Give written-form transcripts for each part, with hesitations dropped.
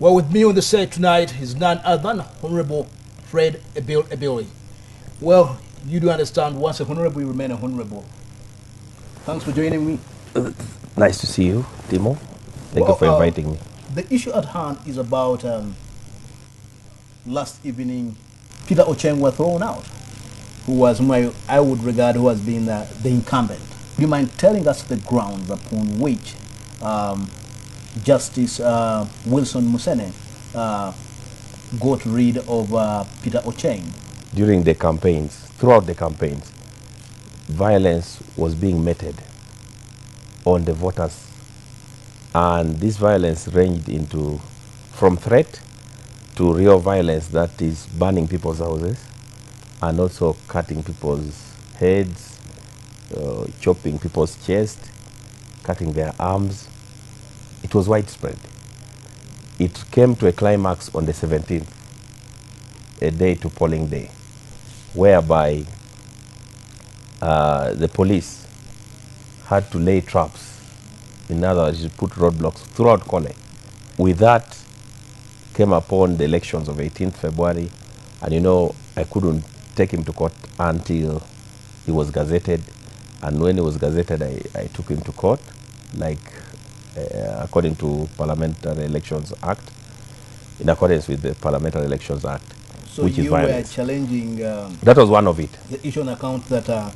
Well, with me on the set tonight is none other than Honorable Fred Ebil Ebil. Well, you do understand, once a honorable, you remain a honorable. Thanks for joining me. Nice to see you, Timo. Thank you for inviting me. The issue at hand is about last evening, Peter Ochieng was thrown out, who was whom I would regard who has been the incumbent. Do you mind telling us the grounds upon which Justice Wilson Musene got rid of Peter Ochieng? During the campaigns, throughout the campaigns, violence was being meted on the voters, and this violence ranged into from threat to real violence, that is burning people's houses and also cutting people's heads, chopping people's chest, cutting their arms. It was widespread. It came to a climax on the 17th, a day to polling day, whereby the police had to lay traps. In other words, put roadblocks throughout Kole. With that came upon the elections of 18th February, and you know, I couldn't take him to court until he was gazetted, and when he was gazetted, I took him to court, like according to Parliamentary Elections Act, in accordance with the Parliamentary Elections Act, so which is violence. So you were challenging... that was one of it. The issue on account that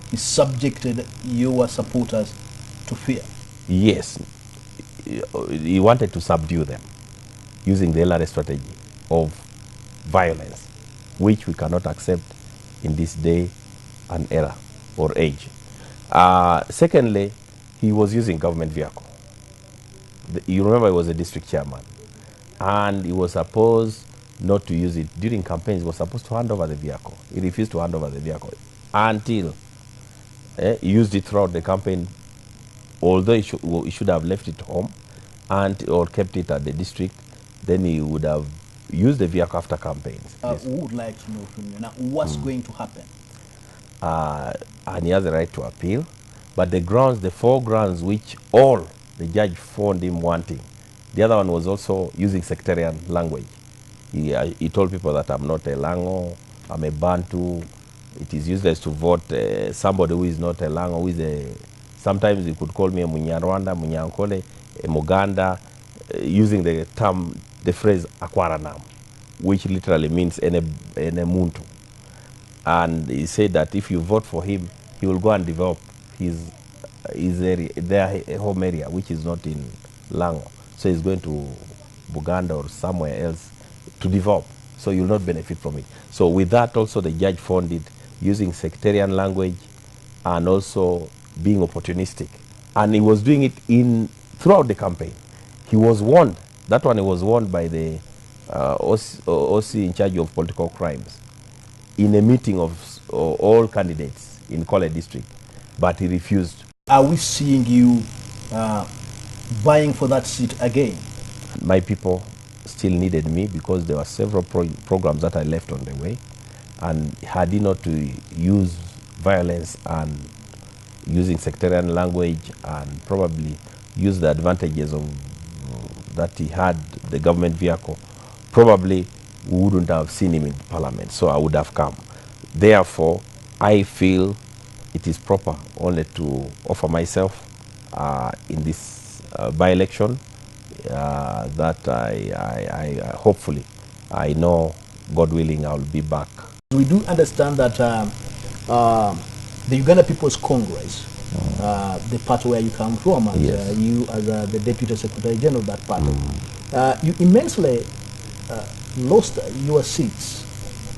he subjected your supporters to fear. Yes. He wanted to subdue them using the LRA strategy of violence, which we cannot accept in this day and era or age. Secondly, he was using government vehicle. You remember he was a district chairman, and he was supposed not to use it. During campaigns, he was supposed to hand over the vehicle. He refused to hand over the vehicle until he used it throughout the campaign, although he should have left it home or kept it at the district. Then he would have used the vehicle after campaigns. We would like to know from you now what's going to happen. And he has the right to appeal, but the four grounds which all the judge found him wanting. The other one was also using sectarian language. He told people that I'm not a Lango, I'm a Bantu. It is useless to vote somebody who is not a Lango, who is sometimes you could call me a Munyarwanda, Munyankole, a Muganda, using the phrase Akwaranam, which literally means ene muntu. And he said that if you vote for him, he will go and develop his area, their home area, which is not in Lango. So he's going to Buganda or somewhere else to develop. So you'll not benefit from it. So with that also the judge found it using sectarian language and also being opportunistic. And he was doing it throughout the campaign. He was warned. That one he was warned by the OC in charge of political crimes in a meeting of all candidates in Kole district, but he refused. Are we seeing you vying for that seat again? My people still needed me because there were several programs that I left on the way, and had he not to use violence and using sectarian language and probably use the advantages of that he had, the government vehicle, probably we wouldn't have seen him in Parliament, so I would have come. Therefore, I feel it is proper only to offer myself in this by-election that I hopefully, I know, God willing, I'll be back. We do understand that the Uganda People's Congress, the party where you come from, and yes. You as the Deputy Secretary General of that party, you immensely lost your seats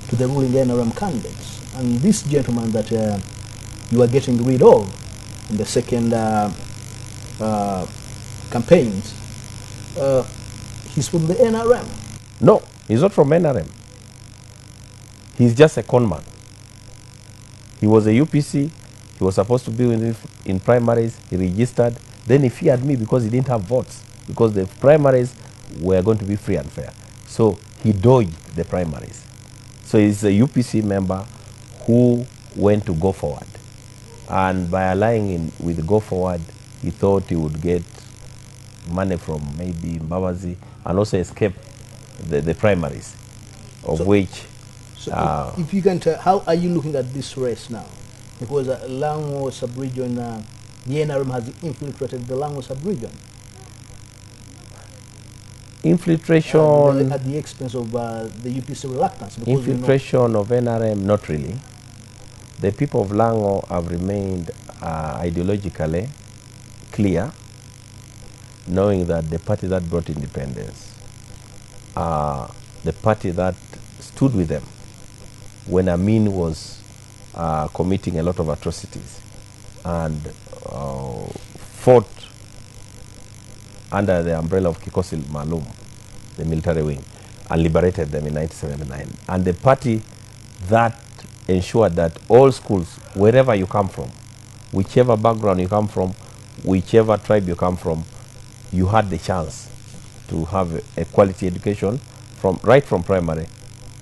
to the ruling NRM candidates. And this gentleman that you are getting rid of in the second campaigns, he's from the NRM. No, he's not from NRM. He's just a conman. He was a UPC. He was supposed to be in primaries. He registered. Then he feared me because he didn't have votes, because the primaries were going to be free and fair. So he dodged the primaries. So he's a UPC member who went to Go Forward. And by aligning with Go Forward, he thought he would get money from maybe Mbabazi and also escape the primaries, of which... So if you can tell, how are you looking at this race now? Because Lango sub-region, the NRM has infiltrated the Lango sub-region. Infiltration... at the expense of the UPC reluctance. Infiltration of NRM, not really. The people of Lango have remained ideologically clear, knowing that the party that brought independence, the party that stood with them when Amin was committing a lot of atrocities and fought under the umbrella of Kikosi Malum, the military wing, and liberated them in 1979. And the party that ensured that all schools, wherever you come from, whichever background you come from, whichever tribe you come from, you had the chance to have a quality education right from primary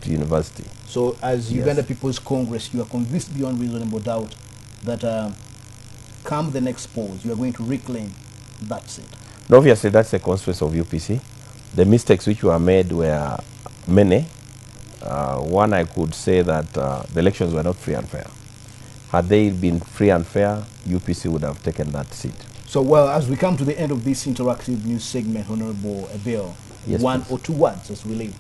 to university. So as Uganda People's Congress, you are convinced beyond reasonable doubt that come the next polls, you are going to reclaim that seat? No, obviously, that's the consequence of UPC. The mistakes which were made were many. One, I could say that the elections were not free and fair. Had they been free and fair, UPC would have taken that seat. So, well, as we come to the end of this interactive news segment, Honorable Ebil, yes, one please. or two words as we leave.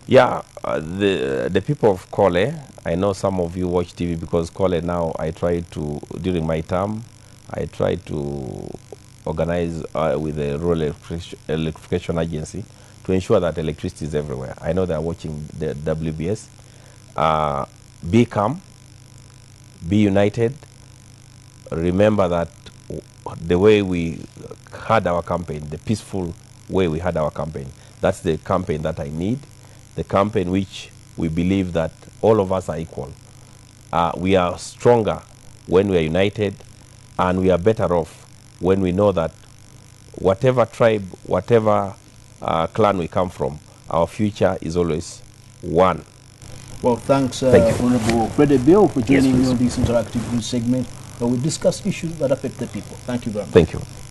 Yeah, the people of Kole, I know some of you watch TV because Kole now, I try to, during my term, I try to organize with the Rural Electrification Agency to ensure that electricity is everywhere. I know they are watching the WBS. Be calm, be united. Remember that the way we had our campaign, the peaceful way we had our campaign, that's the campaign that I need, the campaign which we believe that all of us are equal. We are stronger when we are united, and we are better off when we know that whatever tribe, whatever clan we come from, our future is always one. Well, thanks, Honorable Fred Ebil, for joining me on this interactive news segment where we discuss issues that affect the people. Thank you very much. Thank you.